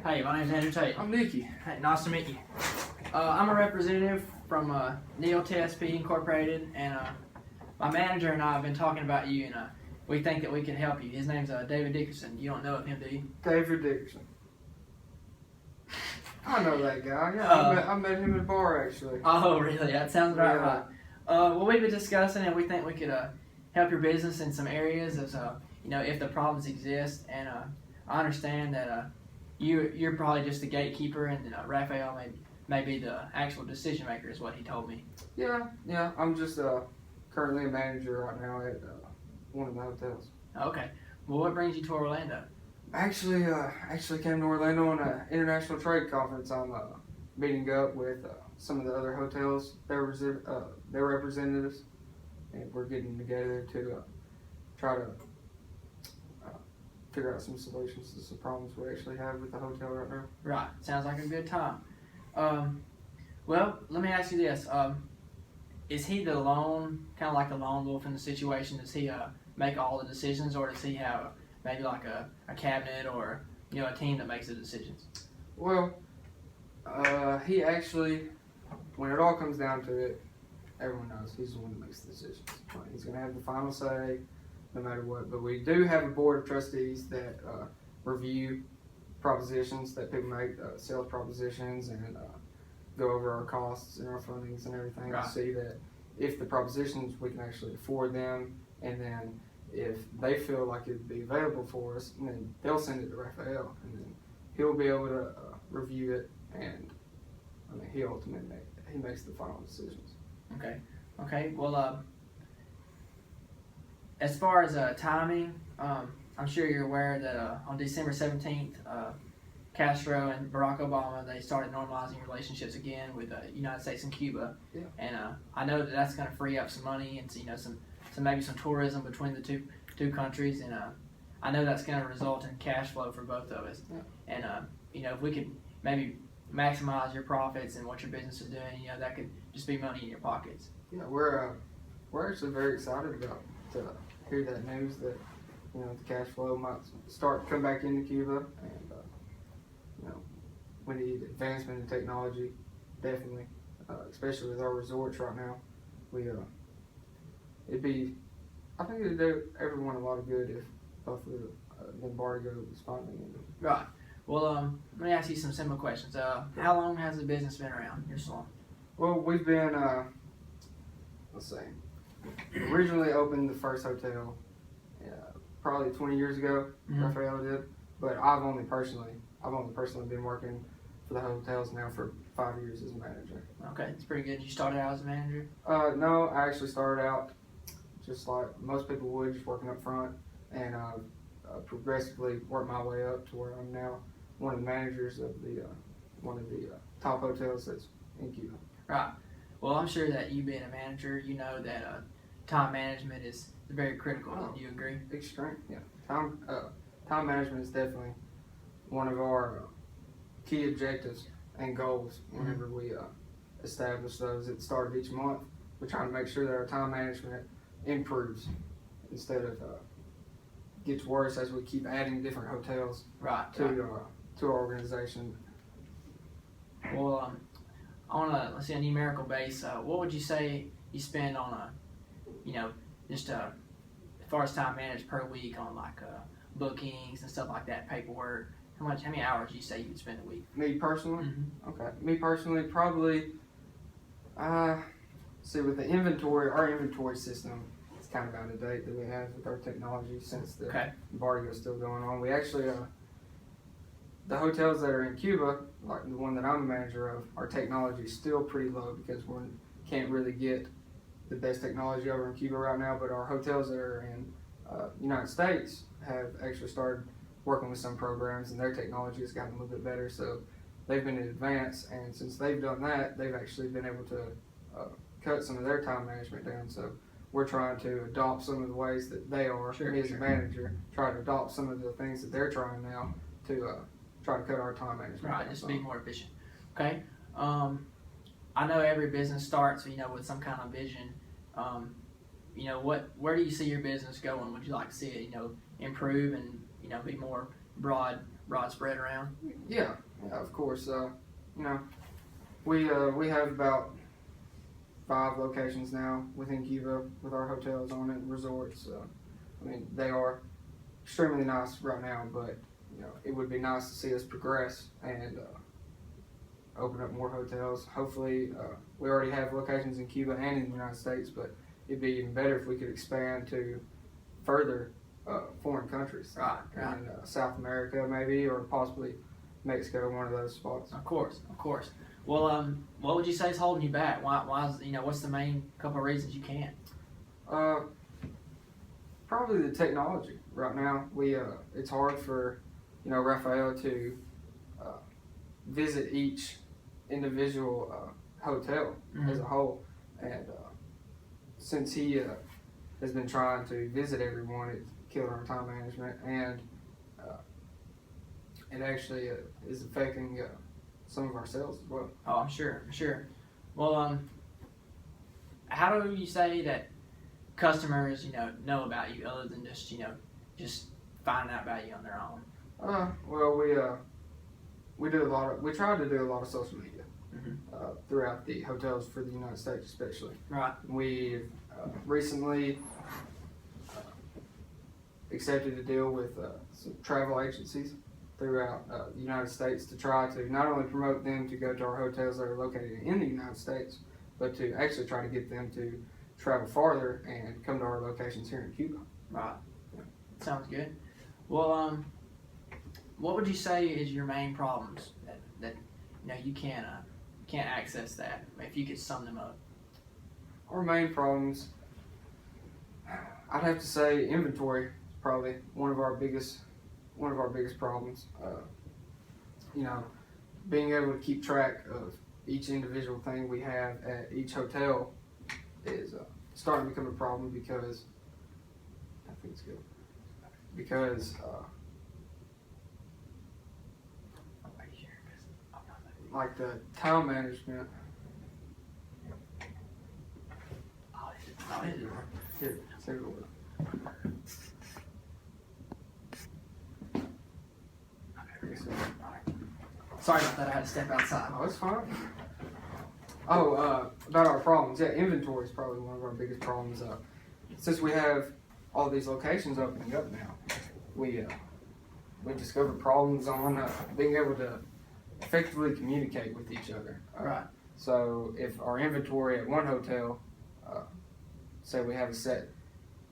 Hey, my name's Andrew Tate. I'm Nikki. Hey, nice to meet you. I'm a representative from Tate Incorporated, and my manager and I have been talking about you, and we think that we can help you. His name's David Dickerson. You don't know of him, do you? David Dixon. I know that guy. Yeah, I met him at a bar actually. Oh, really? That sounds about Yeah. right. Well, we've been discussing, and we think we could help your business in some areas, as if the problems exist. And I understand that you're probably just the gatekeeper, and Raphael may be the actual decision maker, is what he told me. Yeah. I'm just currently a manager right now at one of the hotels. Okay. Well, what brings you to Orlando? Actually came to Orlando on an international trade conference. I'm meeting up with some of the other hotels, their representatives, and we're getting together to try to figure out some solutions to some problems we actually have with the hotel right now. Right. Sounds like a good time. Well, let me ask you this. Is he the lone, kind of like the lone wolf in the situation? Does he make all the decisions, or does he have maybe like a cabinet or a team that makes the decisions? Well, he actually, when it all comes down to it, everyone knows he's the one that makes the decisions. He's going to have the final say no matter what. But we do have a board of trustees that review propositions that people make, sales propositions, and go over our costs and our fundings and everything Right. to see that if the propositions, we can actually afford them, and then if they feel like it'd be available for us, and then they'll send it to Raphael, and then he'll be able to review it, and he ultimately makes the final decisions. Okay. Well, as far as timing, I'm sure you're aware that on December 17th, Castro and Barack Obama, they started normalizing relationships again with the United States and Cuba. Yeah. And I know that that's going to free up some money and maybe some tourism between the two countries, and I know that's going to result in cash flow for both of us. Yeah. And if we could maybe maximize your profits and what your business is doing, that could just be money in your pockets. Yeah, we're actually very excited about to hear that news that the cash flow might start to come back into Cuba, and we need advancement in technology, definitely, especially with our resorts right now. I think it'd do everyone a lot of good if both of the embargo was finally ended. Right. Well, let me ask you some simple questions. How long has the business been around, your salon? Well, we've been, let's see, originally opened the first hotel probably 20 years ago. Mm-hmm. Raphael did, but I've only personally been working for the hotels now for 5 years as a manager. Okay, that's pretty good. You started out as a manager? No, I actually started out just like most people would, just working up front, and progressively worked my way up to where I'm now one of the managers of one of the top hotels that's in Cuba. Right. Well, I'm sure that you being a manager, you know that time management is very critical. Do you agree? Extreme, yeah. Time management is definitely one of our key objectives and goals whenever we establish those at the start of each month. We're trying to make sure that our time management improves instead of gets worse as we keep adding different hotels to our organization. Well, let's say a numerical base, what would you say you spend on as far as time managed per week on bookings and stuff like that, paperwork? How many hours do you say you would spend a week? Me personally? Mm-hmm. Okay. Me personally, probably, with the inventory, our inventory system is kind of out of date that we have with our technology since the embargo is still going on. We actually, the hotels that are in Cuba, like the one that I'm a manager of, our technology is still pretty low because we can't really get the best technology over in Cuba right now, but our hotels that are in United States have actually started working with some programs, and their technology has gotten a little bit better, so they've been in advance, and since they've done that, they've actually been able to cut some of their time management down. So we're trying to adopt some of the ways that they are, me as a manager, try to adopt some of the things that they're trying now to try to cut our time management down. Just be more efficient. Okay. I know every business starts, with some kind of vision. Where do you see your business going? Would you like to see it, improve and, be more broad spread around. Yeah, of course. We have about 5 locations now within Cuba with our hotels on it and resorts. They are extremely nice right now, but it would be nice to see us progress and open up more hotels. Hopefully, we already have locations in Cuba and in the United States, but it'd be even better if we could expand to further foreign countries, Right. in South America maybe, or possibly Mexico, one of those spots. Of course. Well, what would you say is holding you back? Why is, what's the main couple of reasons you can't? Probably the technology. Right now, it's hard for Rafael to visit each individual hotel as a whole, and since he has been trying to visit everyone, it's killed our time management, and it actually is affecting some of our sales as well. Oh, I'm sure. Well, how do you say that customers, know about you other than just finding out about you on their own? Well, we try to do a lot of social media throughout the hotels for the United States, especially. Right. We've recently accepted a deal with some travel agencies throughout the United States to try to not only promote them to go to our hotels that are located in the United States, but to actually try to get them to travel farther and come to our locations here in Cuba. Right. Sounds good. Well, what would you say is your main problems that you can't access that? If you could sum them up. Our main problems, I'd have to say, inventory is probably one of our biggest problems. Being able to keep track of each individual thing we have at each hotel is starting to become a problem because I think it's good. Because like the time management. Here, say it over. Sorry about that. I had to step outside. Oh, it's fine. About our problems. Yeah, inventory is probably one of our biggest problems. Since we have all these locations opening up now, we discovered problems on being able to effectively communicate with each other. Right. So if our inventory at one hotel, say we have a set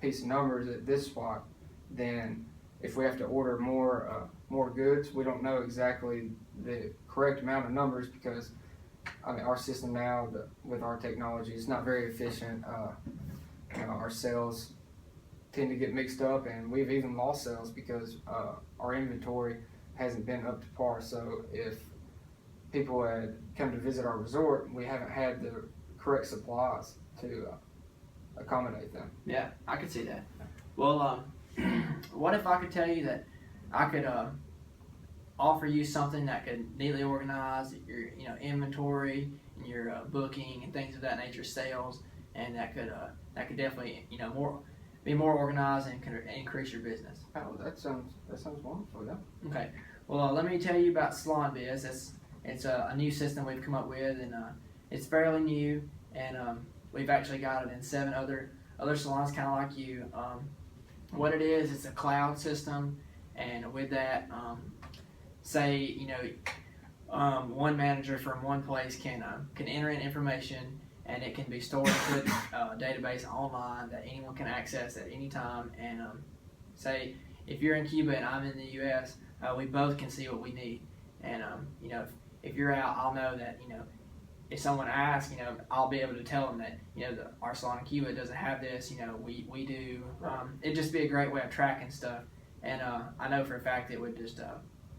piece of numbers at this spot, then if we have to order more goods, we don't know exactly the correct amount of numbers because our system now with our technology is not very efficient. Our sales tend to get mixed up, and we've even lost sales because our inventory hasn't been up to par. So if people had come to visit our resort, we haven't had the correct supplies to accommodate them. Yeah, I could see that. Well, what if I could tell you that I could offer you something that could neatly organize your inventory and your booking and things of that nature, sales, and that could definitely be more organized and can increase your business. Oh, that sounds wonderful. Yeah. Okay. Well, let me tell you about Salon Biz. It's a new system we've come up with, and it's fairly new, and we've actually got it in 7 other salons, kind of like you. What it is, it's a cloud system, and with that, say one manager from one place can enter in information, and it can be stored into a database online that anyone can access at any time. And say if you're in Cuba and I'm in the U.S., we both can see what we need. And if you're out, I'll know that if someone asks, I'll be able to tell them that our salon in Cuba doesn't have this. We do. It'd just be a great way of tracking stuff. And I know for a fact it would just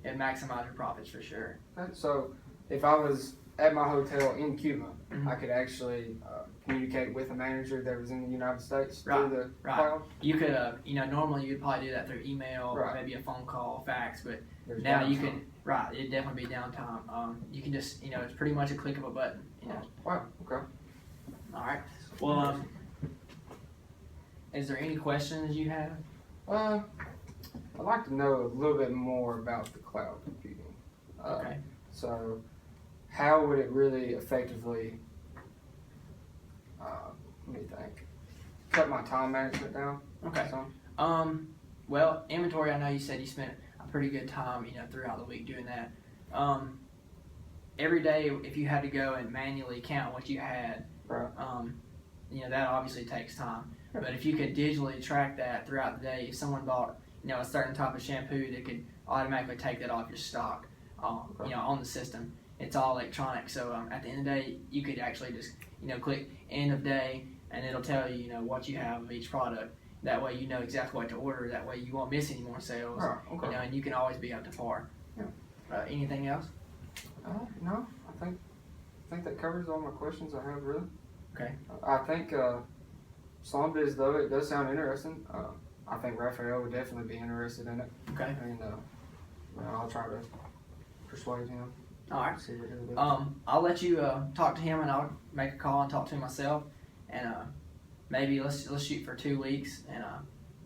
it'd maximize your profits for sure. So if I was at my hotel in Cuba, I could actually communicate with a manager that was in the United States through the cloud. You could, normally you'd probably do that through email or maybe a phone call, fax, but now you can. Right, it'd definitely be downtime. You can just, it's pretty much a click of a button. Wow. Okay. All right. Well, is there any questions you have? I'd like to know a little bit more about the cloud computing. Okay. So, how would it really effectively, let me think, cut my time management down? Okay. Some? Well, inventory, I know you said you spent a pretty good time, throughout the week doing that. Every day, if you had to go and manually count what you had, Right. That obviously takes time. But if you could digitally track that throughout the day, if someone bought, a certain type of shampoo, they could automatically take that off your stock, on the system. It's all electronic. So at the end of the day, you could actually just, click end of day, and it'll tell you, what you have of each product. That way you know exactly what to order. That way you won't miss any more sales. Right. Okay. And you can always be up to par. Yeah. Anything else? No, I think that covers all my questions I have, really. Okay. I think Slumbiz, though, it does sound interesting. I think Raphael would definitely be interested in it. Okay. And I'll try to persuade him. All right. See what he'll do. I'll let you talk to him, and I'll make a call and talk to him myself, and maybe let's shoot for 2 weeks, and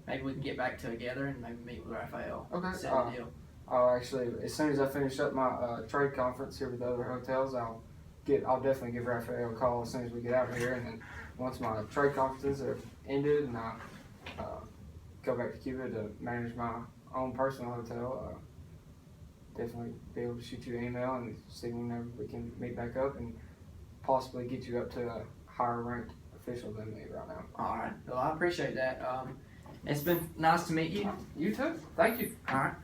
maybe we can get back together and maybe meet with Raphael. Okay. Set the deal. I'll actually, as soon as I finish up my trade conference here with the other hotels, I'll definitely give Raphael a call as soon as we get out here, and then once my trade conferences are ended and I go back to Cuba to manage my own personal hotel, definitely be able to shoot you an email and see whenever we can meet back up and possibly get you up to a higher ranked official than me right now. All right. Well, I appreciate that. It's been nice to meet you. You too. Thank you. All right.